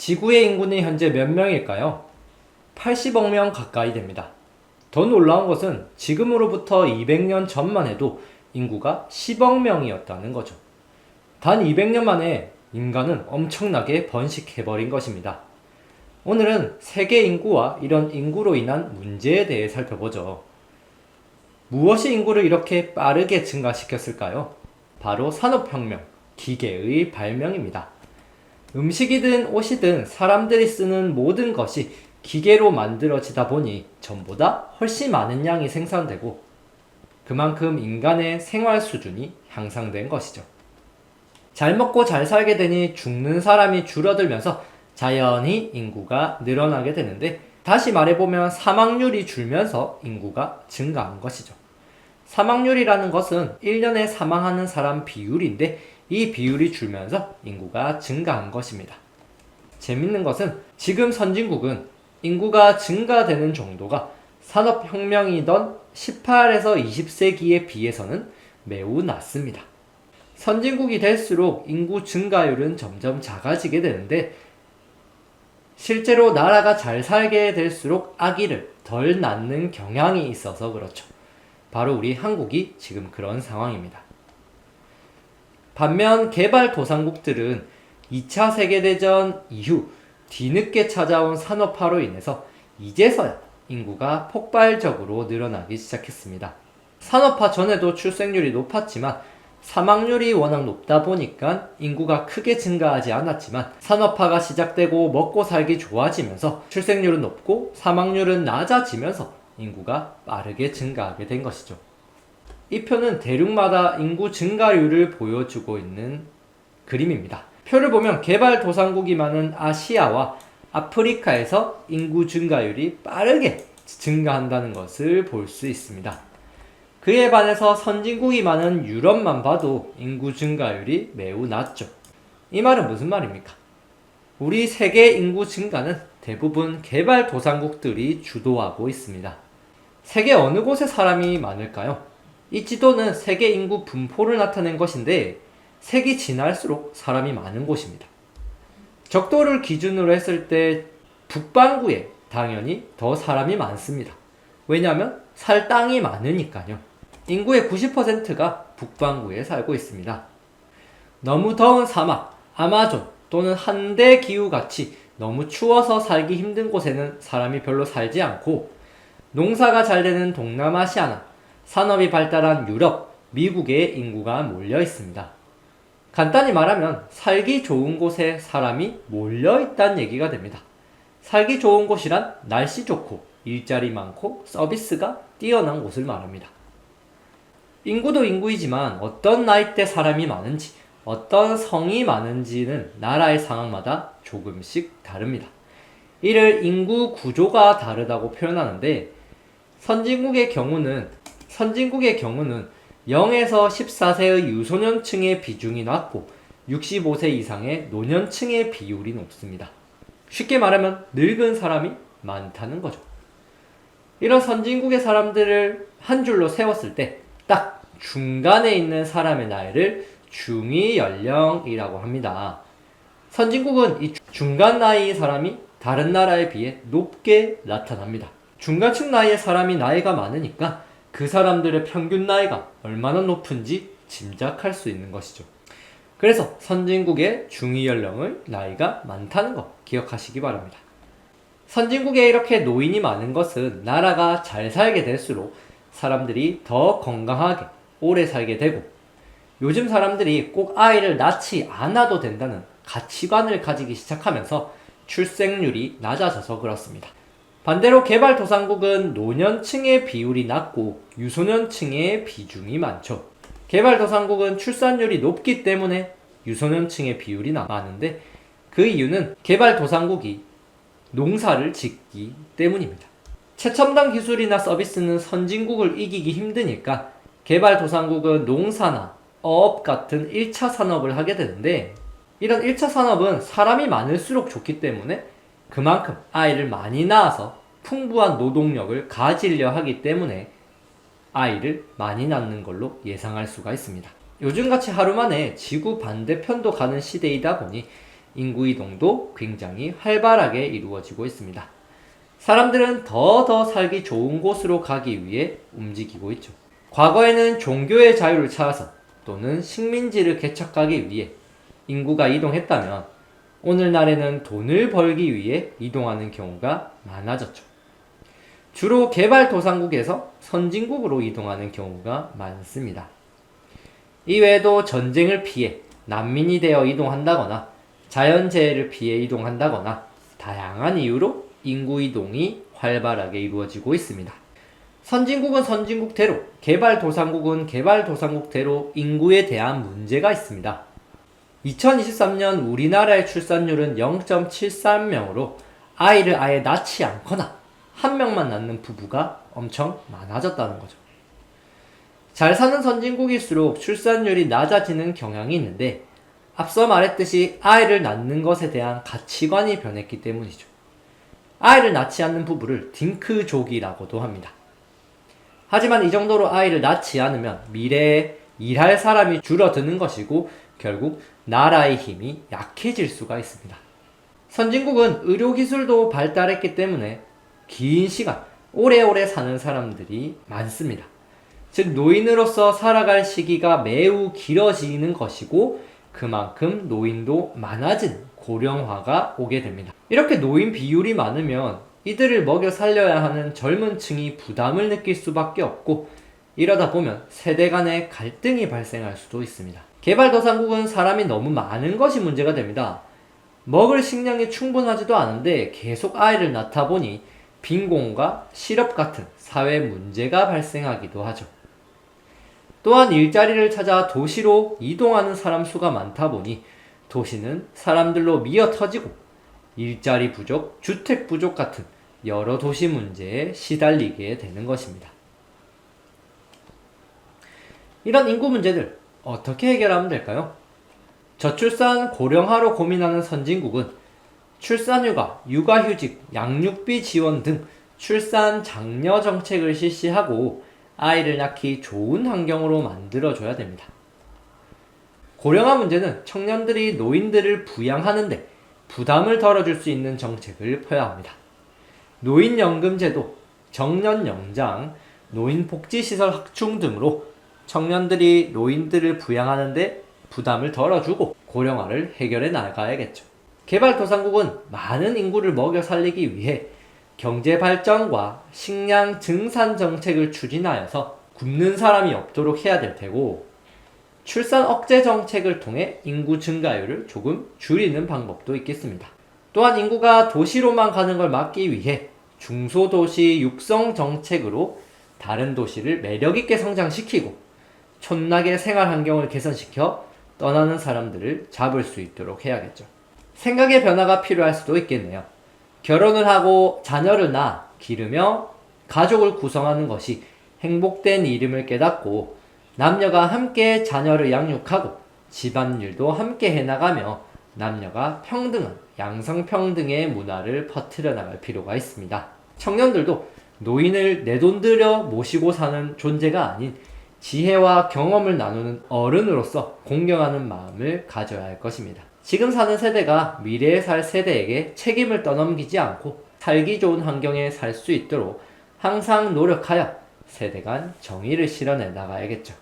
지구의 인구는 현재 몇 명일까요? 80억 명 가까이 됩니다. 더 놀라운 것은 지금으로부터 200년 전만 해도 인구가 10억 명이었다는 거죠. 단 200년 만에 인간은 엄청나게 번식해버린 것입니다. 오늘은 세계 인구와 이런 인구로 인한 문제에 대해 살펴보죠. 무엇이 인구를 이렇게 빠르게 증가시켰을까요? 바로 산업혁명, 기계의 발명입니다. 음식이든 옷이든 사람들이 쓰는 모든 것이 기계로 만들어지다 보니 전보다 훨씬 많은 양이 생산되고 그만큼 인간의 생활 수준이 향상된 것이죠. 잘 먹고 잘 살게 되니 죽는 사람이 줄어들면서 자연히 인구가 늘어나게 되는데, 다시 말해보면 사망률이 줄면서 인구가 증가한 것이죠. 사망률이라는 것은 1년에 사망하는 사람 비율인데, 이 비율이 줄면서 인구가 증가한 것입니다. 재밌는 것은 지금 선진국은 인구가 증가되는 정도가 산업혁명이던 18에서 20세기에 비해서는 매우 낮습니다. 선진국이 될수록 인구 증가율은 점점 작아지게 되는데, 실제로 나라가 잘 살게 될수록 아기를 덜 낳는 경향이 있어서 그렇죠. 바로 우리 한국이 지금 그런 상황입니다. 반면 개발도상국들은 2차 세계대전 이후 뒤늦게 찾아온 산업화로 인해서 이제서야 인구가 폭발적으로 늘어나기 시작했습니다. 산업화 전에도 출생률이 높았지만 사망률이 워낙 높다 보니까 인구가 크게 증가하지 않았지만, 산업화가 시작되고 먹고 살기 좋아지면서 출생률은 높고 사망률은 낮아지면서 인구가 빠르게 증가하게 된 것이죠. 이 표는 대륙마다 인구 증가율을 보여주고 있는 그림입니다. 표를 보면 개발도상국이 많은 아시아와 아프리카에서 인구 증가율이 빠르게 증가한다는 것을 볼 수 있습니다. 그에 반해서 선진국이 많은 유럽만 봐도 인구 증가율이 매우 낮죠. 이 말은 무슨 말입니까? 우리 세계 인구 증가는 대부분 개발도상국들이 주도하고 있습니다. 세계 어느 곳에 사람이 많을까요? 이 지도는 세계 인구 분포를 나타낸 것인데, 색이 진할수록 사람이 많은 곳입니다. 적도를 기준으로 했을 때 북반구에 당연히 더 사람이 많습니다. 왜냐하면 살 땅이 많으니까요. 인구의 90%가 북반구에 살고 있습니다. 너무 더운 사막, 아마존 또는 한대 기후같이 너무 추워서 살기 힘든 곳에는 사람이 별로 살지 않고, 농사가 잘 되는 동남아시아나 산업이 발달한 유럽, 미국에 인구가 몰려 있습니다. 간단히 말하면 살기 좋은 곳에 사람이 몰려 있다는 얘기가 됩니다. 살기 좋은 곳이란 날씨 좋고 일자리 많고 서비스가 뛰어난 곳을 말합니다. 인구도 인구이지만 어떤 나이대 사람이 많은지, 어떤 성이 많은지는 나라의 상황마다 조금씩 다릅니다. 이를 인구 구조가 다르다고 표현하는데, 선진국의 경우는 0에서 14세의 유소년층의 비중이 낮고 65세 이상의 노년층의 비율이 높습니다. 쉽게 말하면 늙은 사람이 많다는 거죠. 이런 선진국의 사람들을 한 줄로 세웠을 때 딱 중간에 있는 사람의 나이를 중위 연령이라고 합니다. 선진국은 이 중간 나이의 사람이 다른 나라에 비해 높게 나타납니다. 중간층 나이의 사람이 나이가 많으니까 그 사람들의 평균 나이가 얼마나 높은지 짐작할 수 있는 것이죠. 그래서 선진국의 중위 연령을 나이가 많다는 거 기억하시기 바랍니다. 선진국에 이렇게 노인이 많은 것은 나라가 잘 살게 될수록 사람들이 더 건강하게 오래 살게 되고, 요즘 사람들이 꼭 아이를 낳지 않아도 된다는 가치관을 가지기 시작하면서 출생률이 낮아져서 그렇습니다. 반대로 개발도상국은 노년층의 비율이 낮고 유소년층의 비중이 많죠. 개발도상국은 출산율이 높기 때문에 유소년층의 비율이 많은데, 그 이유는 개발도상국이 농사를 짓기 때문입니다. 최첨단 기술이나 서비스는 선진국을 이기기 힘드니까 개발도상국은 농사나 어업 같은 1차 산업을 하게 되는데, 이런 1차 산업은 사람이 많을수록 좋기 때문에 그만큼 아이를 많이 낳아서 풍부한 노동력을 가지려 하기 때문에 아이를 많이 낳는 걸로 예상할 수가 있습니다. 요즘같이 하루 만에 지구 반대편도 가는 시대이다 보니 인구 이동도 굉장히 활발하게 이루어지고 있습니다. 사람들은 더 살기 좋은 곳으로 가기 위해 움직이고 있죠. 과거에는 종교의 자유를 찾아서 또는 식민지를 개척하기 위해 인구가 이동했다면 오늘날에는 돈을 벌기 위해 이동하는 경우가 많아졌죠. 주로 개발도상국에서 선진국으로 이동하는 경우가 많습니다. 이외에도 전쟁을 피해 난민이 되어 이동한다거나 자연재해를 피해 이동한다거나 다양한 이유로 인구 이동이 활발하게 이루어지고 있습니다. 선진국은 선진국대로, 개발도상국은 개발도상국대로 인구에 대한 문제가 있습니다. 2023년 우리나라의 출산율은 0.73명으로 아이를 아예 낳지 않거나 한 명만 낳는 부부가 엄청 많아졌다는 거죠. 잘 사는 선진국일수록 출산율이 낮아지는 경향이 있는데 앞서 말했듯이 아이를 낳는 것에 대한 가치관이 변했기 때문이죠. 아이를 낳지 않는 부부를 딩크족이라고도 합니다. 하지만 이 정도로 아이를 낳지 않으면 미래에 일할 사람이 줄어드는 것이고 결국 나라의 힘이 약해질 수가 있습니다. 선진국은 의료기술도 발달했기 때문에 긴 시간 오래오래 사는 사람들이 많습니다. 즉 노인으로서 살아갈 시기가 매우 길어지는 것이고 그만큼 노인도 많아진 고령화가 오게 됩니다. 이렇게 노인 비율이 많으면 이들을 먹여 살려야 하는 젊은 층이 부담을 느낄 수밖에 없고 이러다 보면 세대 간의 갈등이 발생할 수도 있습니다. 개발도상국은 사람이 너무 많은 것이 문제가 됩니다. 먹을 식량이 충분하지도 않은데 계속 아이를 낳다 보니 빈곤과 실업 같은 사회 문제가 발생하기도 하죠. 또한 일자리를 찾아 도시로 이동하는 사람 수가 많다 보니 도시는 사람들로 미어 터지고 일자리 부족, 주택 부족 같은 여러 도시 문제에 시달리게 되는 것입니다. 이런 인구 문제들 어떻게 해결하면 될까요? 저출산 고령화로 고민하는 선진국은 출산휴가, 육아휴직, 양육비 지원 등 출산 장려 정책을 실시하고 아이를 낳기 좋은 환경으로 만들어줘야 됩니다. 고령화 문제는 청년들이 노인들을 부양하는데 부담을 덜어줄 수 있는 정책을 펴야 합니다. 노인연금제도, 정년연장, 노인복지시설 확충 등으로 청년들이 노인들을 부양하는데 부담을 덜어주고 고령화를 해결해 나가야겠죠. 개발도상국은 많은 인구를 먹여 살리기 위해 경제발전과 식량 증산 정책을 추진하여서 굶는 사람이 없도록 해야 될 테고 출산 억제 정책을 통해 인구 증가율을 조금 줄이는 방법도 있겠습니다. 또한 인구가 도시로만 가는 걸 막기 위해 중소도시 육성 정책으로 다른 도시를 매력있게 성장시키고 촌락의 생활 환경을 개선시켜 떠나는 사람들을 잡을 수 있도록 해야겠죠. 생각의 변화가 필요할 수도 있겠네요. 결혼을 하고 자녀를 낳아 기르며 가족을 구성하는 것이 행복된 일임을 깨닫고 남녀가 함께 자녀를 양육하고 집안일도 함께 해나가며 남녀가 평등한 양성평등의 문화를 퍼뜨려 나갈 필요가 있습니다. 청년들도 노인을 내 돈 들여 모시고 사는 존재가 아닌 지혜와 경험을 나누는 어른으로서 공경하는 마음을 가져야 할 것입니다. 지금 사는 세대가 미래에 살 세대에게 책임을 떠넘기지 않고 살기 좋은 환경에 살 수 있도록 항상 노력하여 세대 간 정의를 실현해 나가야겠죠.